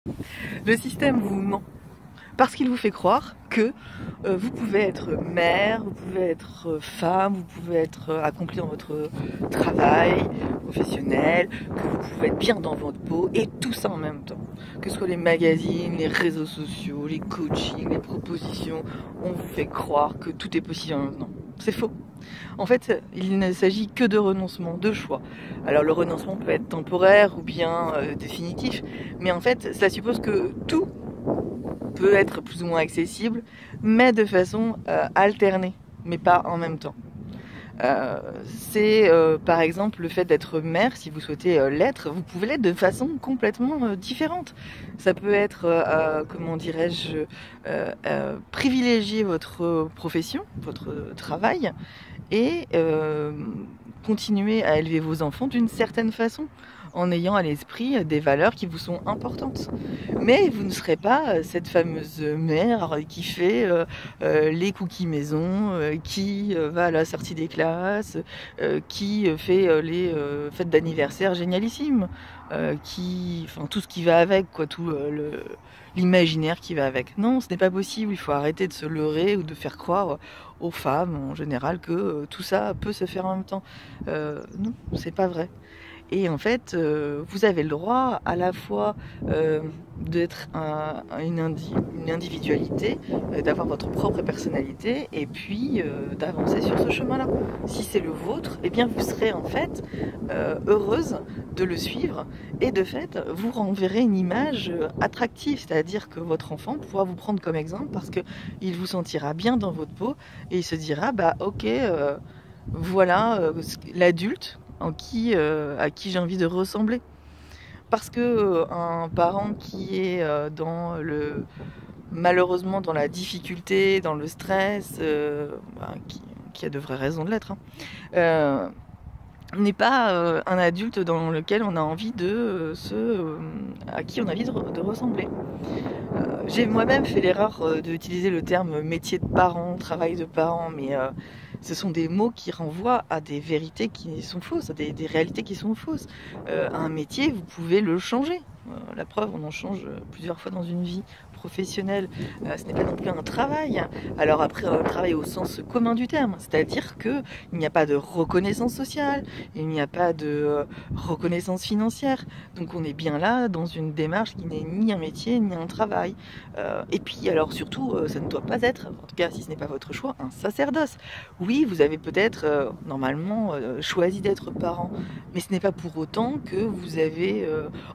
Le système vous ment parce qu'il vous fait croire que vous pouvez être mère, vous pouvez être femme, vous pouvez être accompli dans votre travail professionnel, que vous pouvez être bien dans votre peau et tout ça en même temps. Que ce soit les magazines, les réseaux sociaux, les coachings, les propositions, on vous fait croire que tout est possible en même temps. C'est faux. En fait, il ne s'agit que de renoncement, de choix. Alors le renoncement peut être temporaire ou bien définitif, mais en fait, cela suppose que tout peut être plus ou moins accessible, mais de façon alternée, mais pas en même temps. C'est par exemple le fait d'être mère, si vous souhaitez l'être, vous pouvez l'être de façon complètement différente. Ça peut être, comment dirais-je, privilégier votre profession, votre travail, et continuer à élever vos enfants d'une certaine façon, en ayant à l'esprit des valeurs qui vous sont importantes. Mais vous ne serez pas cette fameuse mère qui fait les cookies maison, qui va à la sortie des classes, qui fait les fêtes d'anniversaire génialissimes, enfin tout ce qui va avec, quoi, tout l'imaginaire qui va avec. Non, ce n'est pas possible, il faut arrêter de se leurrer ou de faire croire aux femmes en général que tout ça peut se faire en même temps. Non, c'est pas vrai. Et en fait, vous avez le droit à la fois d'être une individualité, d'avoir votre propre personnalité, et puis d'avancer sur ce chemin-là. Si c'est le vôtre, eh bien vous serez en fait heureuse de le suivre, et de fait, vous renverrez une image attractive, c'est-à-dire que votre enfant pourra vous prendre comme exemple parce qu'il vous sentira bien dans votre peau, et il se dira, bah ok, voilà l'adulte à qui j'ai envie de ressembler. Parce que un parent qui est malheureusement dans la difficulté, dans le stress, qui a de vraies raisons de l'être, n'est pas un adulte dans lequel on a envie à qui on a envie de ressembler. J'ai moi-même fait l'erreur d'utiliser le terme métier de parent, travail de parent, mais ce sont des mots qui renvoient à des vérités qui sont fausses, à des réalités qui sont fausses. Un métier, vous pouvez le changer. La preuve, on en change plusieurs fois dans une vie professionnelle. Ce n'est pas non plus un travail. Alors après, un travail au sens commun du terme, c'est-à-dire qu'il n'y a pas de reconnaissance sociale, il n'y a pas de reconnaissance financière. Donc on est bien là dans une démarche qui n'est ni un métier ni un travail. Et puis alors surtout, ça ne doit pas être, en tout cas si ce n'est pas votre choix, un sacerdoce. Oui, vous avez peut-être normalement choisi d'être parent, mais ce n'est pas pour autant que vous avez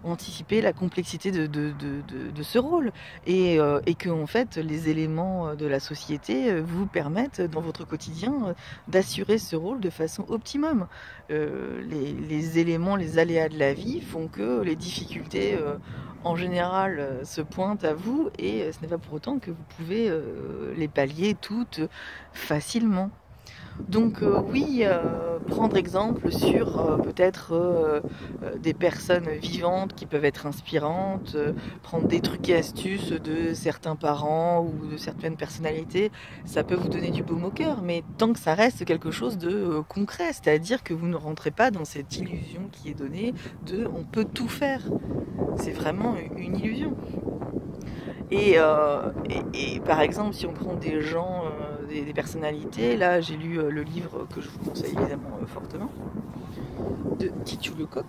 anticipé la complexité de ce rôle, et que en fait les éléments de la société vous permettent dans votre quotidien d'assurer ce rôle de façon optimum. Les éléments, les aléas de la vie font que les difficultés en général se pointent à vous, et ce n'est pas pour autant que vous pouvez les pallier toutes facilement. Donc oui, prendre exemple sur peut-être des personnes vivantes qui peuvent être inspirantes, prendre des trucs et astuces de certains parents ou de certaines personnalités, ça peut vous donner du baume au cœur, mais tant que ça reste quelque chose de concret, c'est-à-dire que vous ne rentrez pas dans cette illusion qui est donnée de on peut tout faire. C'est vraiment une illusion. Et par exemple, si on prend des gens, des personnalités, là j'ai lu le livre que je vous conseille évidemment fortement, de Titu Lecoq,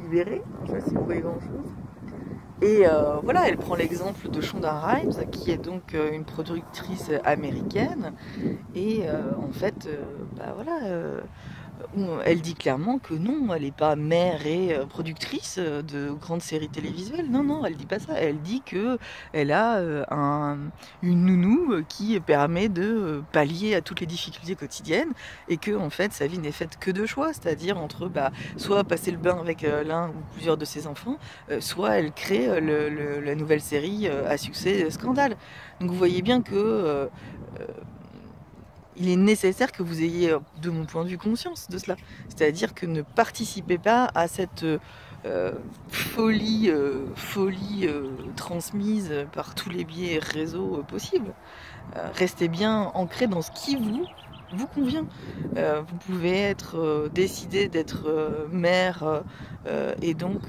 Libéré, je sais pas si vous voyez grand chose. Et voilà, elle prend l'exemple de Shonda Rhimes, qui est donc une productrice américaine, et en fait, bah voilà. Elle dit clairement que non, elle n'est pas mère et productrice de grandes séries télévisuelles. Non, non, elle dit pas ça. Elle dit que elle a une nounou qui permet de pallier à toutes les difficultés quotidiennes, et que en fait sa vie n'est faite que de choix, c'est-à-dire entre soit passer le bain avec l'un ou plusieurs de ses enfants, soit elle crée la nouvelle série à succès Scandale. Donc vous voyez bien que il est nécessaire que vous ayez, de mon point de vue, conscience de cela. C'est-à-dire que ne participez pas à cette folie transmise par tous les biais réseaux possibles. Restez bien ancré dans ce qui vous vous convient. Vous pouvez être décider d'être mère et donc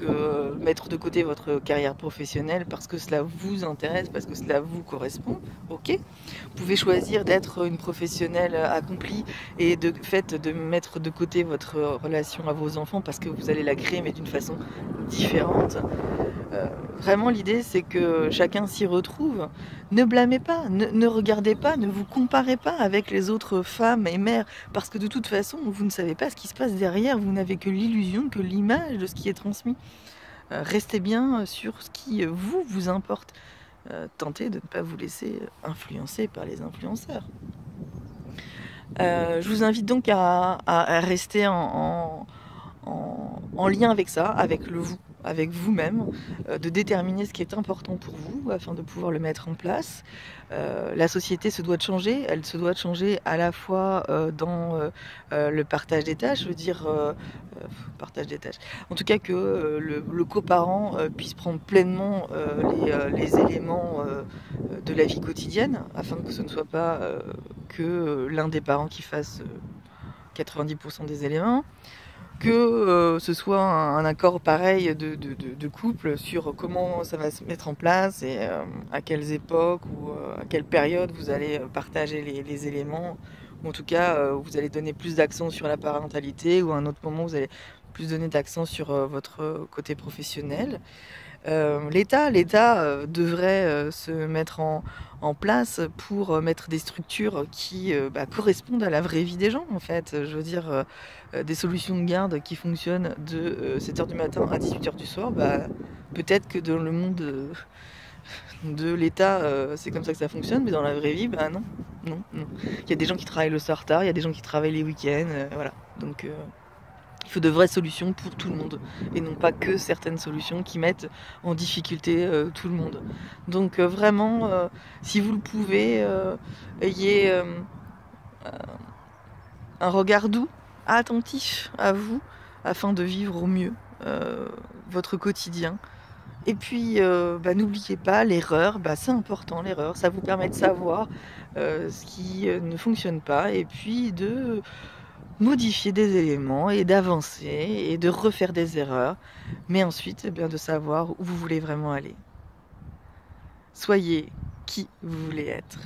mettre de côté votre carrière professionnelle parce que cela vous intéresse, parce que cela vous correspond. Ok. Vous pouvez choisir d'être une professionnelle accomplie et de fait de mettre de côté votre relation à vos enfants parce que vous allez la créer mais d'une façon différente. Vraiment l'idée c'est que chacun s'y retrouve. Ne blâmez pas, ne regardez pas, ne vous comparez pas avec les autres femmes et mères parce que de toute façon vous ne savez pas ce qui se passe derrière, vous n'avez que l'illusion, que l'image de ce qui est transmis. Restez bien sur ce qui vous importe. Tentez de ne pas vous laisser influencer par les influenceurs. Je vous invite donc à rester en lien avec ça, avec le vous, avec vous-même, de déterminer ce qui est important pour vous afin de pouvoir le mettre en place. La société se doit de changer, elle se doit de changer à la fois dans le partage des tâches, je veux dire partage des tâches. En tout cas que le coparent puisse prendre pleinement les éléments de la vie quotidienne, afin que ce ne soit pas que l'un des parents qui fasse 90% des éléments, que ce soit un accord pareil de couple sur comment ça va se mettre en place et à quelles époques ou à quelle période vous allez partager les éléments, ou en tout cas vous allez donner plus d'accent sur la parentalité, ou à un autre moment vous allez plus donner d'accent sur votre côté professionnel. L'État devrait se mettre en place pour mettre des structures qui correspondent à la vraie vie des gens en fait. Je veux dire, des solutions de garde qui fonctionnent de 7h du matin à 18h du soir, peut-être que dans le monde de l'État c'est comme ça que ça fonctionne, mais dans la vraie vie, non. Il y a des gens qui travaillent le soir tard, il y a des gens qui travaillent les week-ends, voilà. Donc il faut de vraies solutions pour tout le monde et non pas que certaines solutions qui mettent en difficulté tout le monde. Donc vraiment, si vous le pouvez, ayez un regard doux, attentif à vous, afin de vivre au mieux votre quotidien. Et puis, n'oubliez pas, l'erreur, c'est important l'erreur, ça vous permet de savoir ce qui ne fonctionne pas et puis de modifier des éléments et d'avancer et de refaire des erreurs, mais ensuite de savoir où vous voulez vraiment aller. Soyez qui vous voulez être.